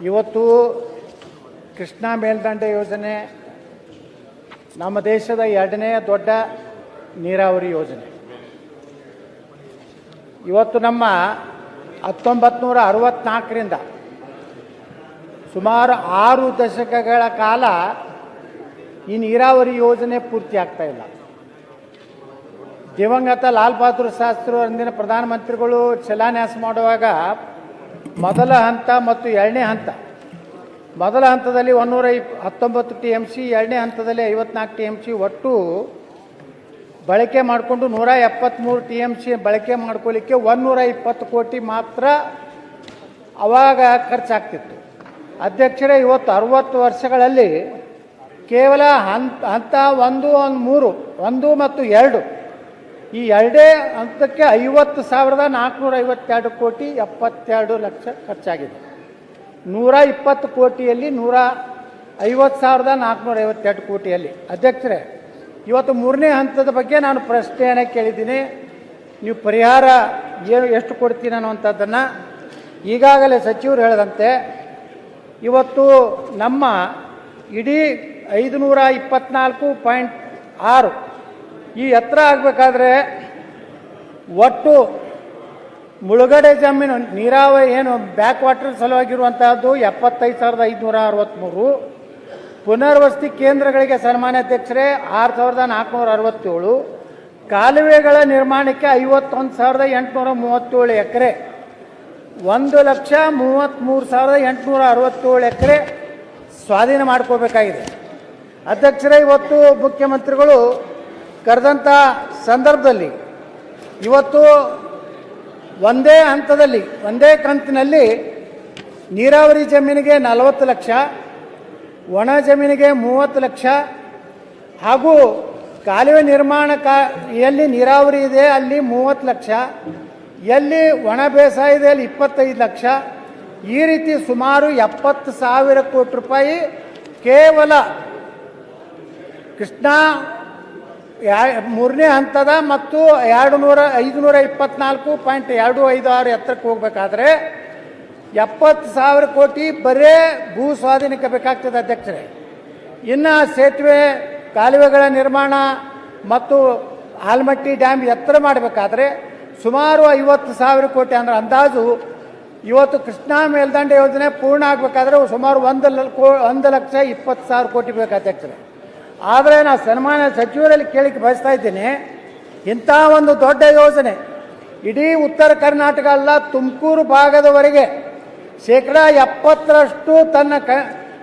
ಇವತ್ತು ಕೃಷ್ಣಾ ಮೇಲ್ದಂಡೆ ಯೋಜನೆ ನಮ್ಮ ದೇಶದ ಎರಡನೇ ದೊಡ್ಡ ನೀರಾವರಿ ಯೋಜನೆ. ಇವತ್ತು ನಮ್ಮ 1964ರಿಂದ ಸುಮಾರು 6 ದಶಕಗಳ ಕಾಲ ಈ ನೀರಾವರಿ ಯೋಜನೆ ಪೂರ್ತಿ ಆಗ್ತಾ ಇಲ್ಲ. ದಿವಂಗತ ಲಾಲ್ ಬಹದ್ದೂರ್ ಶಾಸ್ತ್ರಿ ಅಂದಿನ ಪ್ರಧಾನಮಂತ್ರಿಗಳು ಶಿಲಾನ್ಯಾಸ ಮಾಡುವಾಗ ಮೊದಲ ಹಂತ ಮತ್ತು ಎರಡನೇ ಹಂತ, ಮೊದಲ ಹಂತದಲ್ಲಿ 119 TMC, ಎರಡನೇ ಹಂತದಲ್ಲಿ 54 TMC ಒಟ್ಟು ಬಳಕೆ ಮಾಡಿಕೊಂಡು 173 TMC ಬಳಕೆ ಮಾಡ್ಕೊಳ್ಳಿಕ್ಕೆ 120 ಕೋಟಿ ಮಾತ್ರ ಅವಾಗ ಖರ್ಚಾಗ್ತಿತ್ತು. ಅಧ್ಯಕ್ಷರೇ, ಇವತ್ತು 60 ವರ್ಷಗಳಲ್ಲಿ ಕೇವಲ ಹಂತ 1, 3 ಮತ್ತು 2 ಈ ಎರಡೇ ಹಂತಕ್ಕೆ 50,452 ಕೋಟಿ 72 ಲಕ್ಷ ಖರ್ಚಾಗಿದೆ. 120 ಕೋಟಿಯಲ್ಲಿ 150,452 ಕೋಟಿಯಲ್ಲಿ. ಅಧ್ಯಕ್ಷರೇ, ಇವತ್ತು 3ನೇ ಹಂತದ ಬಗ್ಗೆ ನಾನು ಪ್ರಶ್ನೆಯನ್ನು ಕೇಳಿದ್ದೀನಿ. ನೀವು ಪರಿಹಾರ ಎಷ್ಟು ಕೊಡ್ತೀನಿ ಅನ್ನುವಂಥದ್ದನ್ನು ಈಗಾಗಲೇ ಸಚಿವರು ಹೇಳಿದಂತೆ ಇವತ್ತು ನಮ್ಮ ಇಡೀ 524.6 ಈ ಎತ್ತರ ಆಗಬೇಕಾದ್ರೆ ಒಟ್ಟು ಮುಳುಗಡೆ ಜಮೀನು ನೀರಾವರಿ ಏನು ಬ್ಯಾಕ್ ವಾಟರ್ ಸಲುವಾಗಿರುವಂತಹದ್ದು 75,563, ಪುನರ್ವಸತಿ ಕೇಂದ್ರಗಳಿಗೆ ಸನ್ಮಾನ್ಯ ಅಧ್ಯಕ್ಷರೇ 6,467, ಕಾಲುವೆಗಳ ನಿರ್ಮಾಣಕ್ಕೆ 51,837 ಎಕರೆ, 1,33,867 ಎಕರೆ ಸ್ವಾಧೀನ ಮಾಡ್ಕೋಬೇಕಾಗಿದೆ. ಅಧ್ಯಕ್ಷರೇ, ಇವತ್ತು ಮುಖ್ಯಮಂತ್ರಿಗಳು ಕರೆದಂಥ ಸಂದರ್ಭದಲ್ಲಿ ಇವತ್ತು ಒಂದೇ ಹಂತದಲ್ಲಿ ಒಂದೇ ಕಂತಿನಲ್ಲಿ ನೀರಾವರಿ ಜಮೀನಿಗೆ 40 ಲಕ್ಷ, ಒಣ ಜಮೀನಿಗೆ 30 ಲಕ್ಷ ಹಾಗೂ ಕಾಲುವೆ ನಿರ್ಮಾಣ ಎಲ್ಲಿ ನೀರಾವರಿ ಇದೆ ಅಲ್ಲಿ 30 ಲಕ್ಷ, ಎಲ್ಲಿ ಒಣ ಬೇಸಾಯ ಇದೆ ಅಲ್ಲಿ 25 ಲಕ್ಷ, ಈ ರೀತಿ ಸುಮಾರು 70,000 ಕೋಟಿ ರೂಪಾಯಿ ಕೇವಲ ಕೃಷ್ಣಾ 3ನೇ ಹಂತದ ಮತ್ತು 524.256 ಎತ್ತರಕ್ಕೆ ಹೋಗಬೇಕಾದ್ರೆ 70,000 ಕೋಟಿ ಬರೇ ಭೂ ಸ್ವಾಧೀನಕ್ಕೆ ಬೇಕಾಗ್ತದೆ. ಅಧ್ಯಕ್ಷರೇ, ಇನ್ನು ಸೇತುವೆ ಕಾಲುವೆಗಳ ನಿರ್ಮಾಣ ಮತ್ತು ಆಲಮಟ್ಟಿ ಡ್ಯಾಮ್ ಎತ್ತರ ಮಾಡಬೇಕಾದ್ರೆ ಸುಮಾರು 50,000 ಕೋಟಿ ಅಂದರೆ ಅಂದಾಜು ಇವತ್ತು ಕೃಷ್ಣಾ ಮೇಲ್ದಂಡೆ ಯೋಜನೆ ಪೂರ್ಣ ಆಗಬೇಕಾದ್ರೆ ಸುಮಾರು 1,20,000 ಕೋಟಿ ಬೇಕು. ಅಧ್ಯಕ್ಷರೇ, ಆದರೆ ನಾನು ಸನ್ಮಾನ್ಯ ಸಚಿವರಲ್ಲಿ ಕೇಳಿಕ್ಕೆ ಬಯಸ್ತಾ ಇದ್ದೀನಿ, ಇಂಥ ಒಂದು ದೊಡ್ಡ ಯೋಜನೆ ಇಡೀ ಉತ್ತರ ಕರ್ನಾಟಕ ಅಲ್ಲ, ತುಮಕೂರು ಭಾಗದವರೆಗೆ 70% ತನ್ನ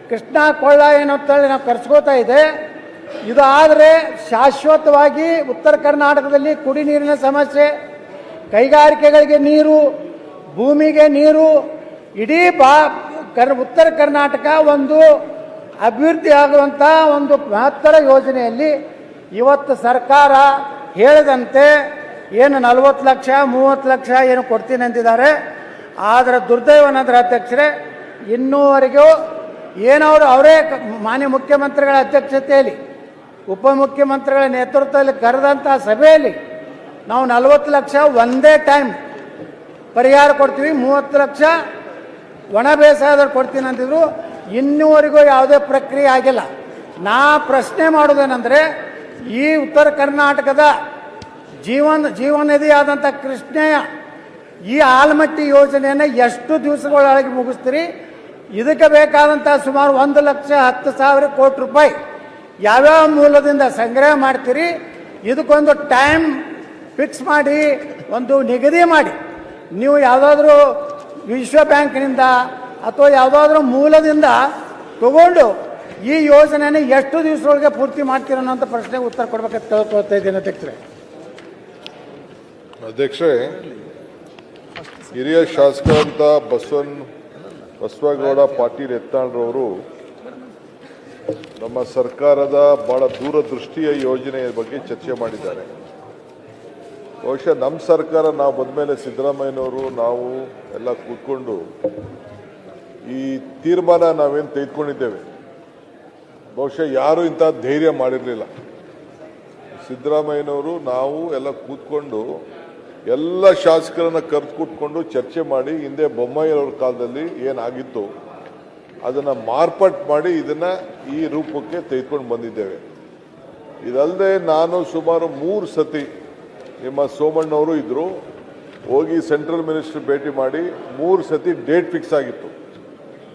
ಕೃಷ್ಣಾ ಕೊಳ್ಳ ಏನಂತೇಳಿ ನಾವು ಕರೆಸ್ಕೋತಾ ಇದೆ. ಇದು ಆದರೆ ಶಾಶ್ವತವಾಗಿ ಉತ್ತರ ಕರ್ನಾಟಕದಲ್ಲಿ ಕುಡಿ ನೀರಿನ ಸಮಸ್ಯೆ, ಕೈಗಾರಿಕೆಗಳಿಗೆ ನೀರು, ಭೂಮಿಗೆ ನೀರು, ಇಡೀ ಉತ್ತರ ಕರ್ನಾಟಕ ಒಂದು ಅಭಿವೃದ್ಧಿ ಆಗುವಂಥ ಒಂದು ಮಹತ್ತರ ಯೋಜನೆಯಲ್ಲಿ ಇವತ್ತು ಸರ್ಕಾರ ಹೇಳಿದಂತೆ ಏನು 40 ಲಕ್ಷ 30 ಲಕ್ಷ ಏನು ಕೊಡ್ತೀನಿ ಅಂತಿದ್ದಾರೆ. ಆದರೆ ದುರ್ದೈವನಾದ್ರೆ ಅಧ್ಯಕ್ಷರೇ, ಇನ್ನೂವರೆಗೂ ಏನವರು ಅವರೇ ಮಾನ್ಯ ಮುಖ್ಯಮಂತ್ರಿಗಳ ಅಧ್ಯಕ್ಷತೆಯಲ್ಲಿ ಉಪಮುಖ್ಯಮಂತ್ರಿಗಳ ನೇತೃತ್ವದಲ್ಲಿ ಕರೆದಂಥ ಸಭೆಯಲ್ಲಿ ನಾವು 40 ಲಕ್ಷ ಒಂದೇ ಟೈಮ್ ಪರಿಹಾರ ಕೊಡ್ತೀವಿ, 30 ಲಕ್ಷ ಒಣ ಬೇಸಾಯದಲ್ಲಿ ಕೊಡ್ತೀನಿ ಅಂತಿದ್ರು. ಇನ್ನೂವರೆಗೂ ಯಾವುದೇ ಪ್ರಕ್ರಿಯೆ ಆಗಿಲ್ಲ. ನಾ ಪ್ರಶ್ನೆ ಮಾಡೋದೇನೆಂದರೆ, ಈ ಉತ್ತರ ಕರ್ನಾಟಕದ ಜೀವನದಿ ಆದಂಥ ಕೃಷ್ಣೆಯ ಈ ಆಲಮಟ್ಟಿ ಯೋಜನೆಯನ್ನು ಎಷ್ಟು ದಿವಸಗಳೊಳಗೆ ಮುಗಿಸ್ತೀರಿ? ಇದಕ್ಕೆ ಬೇಕಾದಂಥ ಸುಮಾರು 1,10,000 ಕೋಟಿ ರೂಪಾಯಿ ಯಾವ್ಯಾವ ಮೂಲದಿಂದ ಸಂಗ್ರಹ ಮಾಡ್ತೀರಿ? ಇದಕ್ಕೊಂದು ಟೈಮ್ ಫಿಕ್ಸ್ ಮಾಡಿ, ಒಂದು ನಿಗದಿ ಮಾಡಿ, ನೀವು ಯಾವುದಾದ್ರೂ ವಿಶ್ವ ಬ್ಯಾಂಕ್ನಿಂದ ಅಥವಾ ಯಾವುದಾದ್ರೂ ಮೂಲದಿಂದ ತಗೊಂಡು ಈ ಯೋಜನೆಯನ್ನು ಎಷ್ಟು ದಿವಸದೊಳಗೆ ಪೂರ್ತಿ ಮಾಡ್ತೀರ ಅನ್ನೋಂಥ ಪ್ರಶ್ನೆಗೆ ಉತ್ತರ ಕೊಡಬೇಕಂತ ಕೇಳ್ಕೊಳ್ತಾ ಇದ್ದೀನಿ. ಅಧ್ಯಕ್ಷರೇ, ಹಿರಿಯ ಶಾಸಕರಂತ ಬಸವಗೌಡ ಪಾಟೀಲ್ ಯತ್ನಾಳ್ರವರು ನಮ್ಮ ಸರ್ಕಾರದ ಬಹಳ ದೂರದೃಷ್ಟಿಯ ಯೋಜನೆಯ ಬಗ್ಗೆ ಚರ್ಚೆ ಮಾಡಿದ್ದಾರೆ. ಬಹುಶಃ ನಮ್ಮ ಸರ್ಕಾರ ನಾವು ಬಂದಮೇಲೆ ಸಿದ್ದರಾಮಯ್ಯನವರು ನಾವು ಎಲ್ಲ ಕೂತ್ಕೊಂಡು ಈ ತೀರ್ಮಾನ ನಾವೇನು ತೆಗೆದುಕೊಂಡಿದ್ದೇವೆ, ಬಹುಶಃ ಯಾರೂ ಇಂಥ ಧೈರ್ಯ ಮಾಡಿರಲಿಲ್ಲ. ಸಿದ್ದರಾಮಯ್ಯನವರು ನಾವು ಎಲ್ಲ ಕೂತ್ಕೊಂಡು ಎಲ್ಲ ಶಾಸಕರನ್ನ ಕರೆದು ಕೂತ್ಕೊಂಡು ಚರ್ಚೆ ಮಾಡಿ, ಹಿಂದೆ ಬೊಮ್ಮಾಯಿಯವ್ರ ಕಾಲದಲ್ಲಿ ಏನಾಗಿತ್ತು ಅದನ್ನು ಮಾರ್ಪಾಟ್ ಮಾಡಿ ಇದನ್ನು ಈ ರೂಪಕ್ಕೆ ತೆಗೆದುಕೊಂಡು ಬಂದಿದ್ದೇವೆ. ಇದಲ್ಲದೆ ನಾನು ಸುಮಾರು 3 ಸತಿ ನಿಮ್ಮ ಸೋಮಣ್ಣವರು ಇದ್ದರು, ಹೋಗಿ ಸೆಂಟ್ರಲ್ ಮಿನಿಸ್ಟರ್ ಭೇಟಿ ಮಾಡಿ 3 ಸತಿ ಡೇಟ್ ಫಿಕ್ಸ್ ಆಗಿತ್ತು.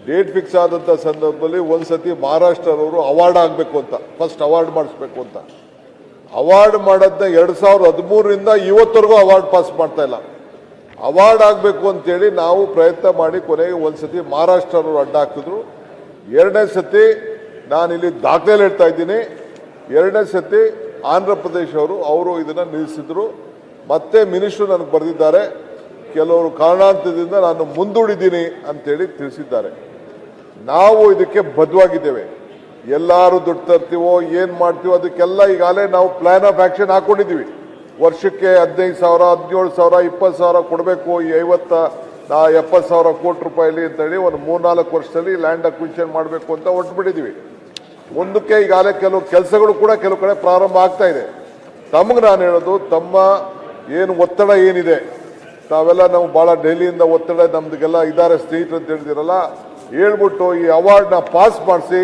ಡೇಟ್ ಫಿಕ್ಸ್ ಆದಂಥ ಸಂದರ್ಭದಲ್ಲಿ ಒಂದು ಸತಿ ಮಹಾರಾಷ್ಟ್ರದವರು ಅವಾರ್ಡ್ ಆಗಬೇಕು ಅಂತ, ಫಸ್ಟ್ ಅವಾರ್ಡ್ ಮಾಡಿಸ್ಬೇಕು ಅಂತ, ಅವಾರ್ಡ್ ಮಾಡೋದನ್ನ 2013ರಿಂದ ಇವತ್ತರೆಗೂ ಅವಾರ್ಡ್ ಪಾಸ್ ಮಾಡ್ತಾ ಇಲ್ಲ. ಅವಾರ್ಡ್ ಆಗಬೇಕು ಅಂತೇಳಿ ನಾವು ಪ್ರಯತ್ನ ಮಾಡಿ ಕೊನೆಗೆ ಒಂದು ಸತಿ ಮಹಾರಾಷ್ಟ್ರದವರು ಅಡ್ಡ ಹಾಕಿದ್ರು. 2ನೇ ಸತಿ ನಾನಿಲ್ಲಿ ದಾಖಲೆ ಹೇಳ್ತಾ ಇದ್ದೀನಿ, 2ನೇ ಸತಿ ಆಂಧ್ರ ಪ್ರದೇಶ ಅವರು ಇದನ್ನು ನಿಲ್ಲಿಸಿದ್ರು. ಮತ್ತೆ ಮಿನಿಸ್ಟ್ರು ನನಗೆ ಬರೆದಿದ್ದಾರೆ, ಕೆಲವರು ಕಾರಣಾಂತರದಿಂದ ನಾನು ಮುಂದೂಡಿದ್ದೀನಿ ಅಂತೇಳಿ ತಿಳಿಸಿದ್ದಾರೆ. ನಾವು ಇದಕ್ಕೆ ಬದ್ಧವಾಗಿದ್ದೇವೆ. ಎಲ್ಲರೂ ದುಡ್ಡು ತರ್ತೀವೋ ಏನು ಮಾಡ್ತೀವೋ ಅದಕ್ಕೆಲ್ಲ ಈಗಾಗಲೇ ನಾವು ಪ್ಲಾನ್ ಆಫ್ ಆಕ್ಷನ್ ಹಾಕೊಂಡಿದ್ದೀವಿ. ವರ್ಷಕ್ಕೆ 15,000, 17,000, 20,000 ಕೊಡಬೇಕು, ಈ 70,000 ಕೋಟಿ ರೂಪಾಯಿಲಿ ಅಂತೇಳಿ ಒಂದು 3-4 ವರ್ಷದಲ್ಲಿ ಲ್ಯಾಂಡ್ ಅಕ್ವಿಷನ್ ಮಾಡಬೇಕು ಅಂತ ಹೊರಟುಬಿಟ್ಟಿದ್ದೀವಿ. ಮುಂದಕ್ಕೆ ಈಗಾಗಲೇ ಕೆಲವು ಕೆಲಸಗಳು ಕೂಡ ಕೆಲವು ಕಡೆ ಪ್ರಾರಂಭ ಆಗ್ತಾ ಇದೆ. ತಮಗೆ ನಾನು ಹೇಳೋದು, ತಮ್ಮ ಏನು ಒತ್ತಡ ಏನಿದೆ, ತಾವೆಲ್ಲ ನಾವು ಭಾಳ ಡೆಲ್ಲಿಯಿಂದ ಒತ್ತಡ ನಮ್ದಕ್ಕೆಲ್ಲ ಇದ್ದಾರೆ ಸ್ನೇಹಿತರು ಅಂತ ಹೇಳಿದಿರಲ್ಲ, ಹೇಳ್ಬಿಟ್ಟು ಈ ಅವಾರ್ಡ್ನ ಪಾಸ್ ಮಾಡಿಸಿ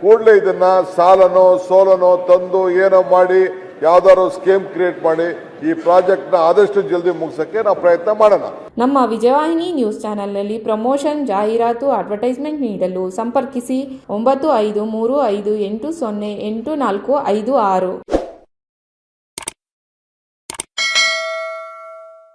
ಕೂಡಲೇ ಇದನ್ನ ಸಾಲನೋ ಸೋಲನೋ ತಂದು ಏನೋ ಮಾಡಿ ಯಾವ್ದಾದ್ರು ಸ್ಕೀಮ್ ಕ್ರಿಯೇಟ್ ಮಾಡಿ ಈ ಪ್ರಾಜೆಕ್ಟ್ನ ಆದಷ್ಟು ಜಲ್ದಿ ಮುಗಿಸೋಕ್ಕೆ ನಾವು ಪ್ರಯತ್ನ ಮಾಡೋಣ. ನಮ್ಮ ವಿಜಯವಾಹಿನಿ ನ್ಯೂಸ್ ಚಾನೆಲ್ನಲ್ಲಿ ಪ್ರಮೋಷನ್, ಜಾಹೀರಾತು, ಅಡ್ವರ್ಟೈಸ್ಮೆಂಟ್ ನೀಡಲು ಸಂಪರ್ಕಿಸಿ 9535808456.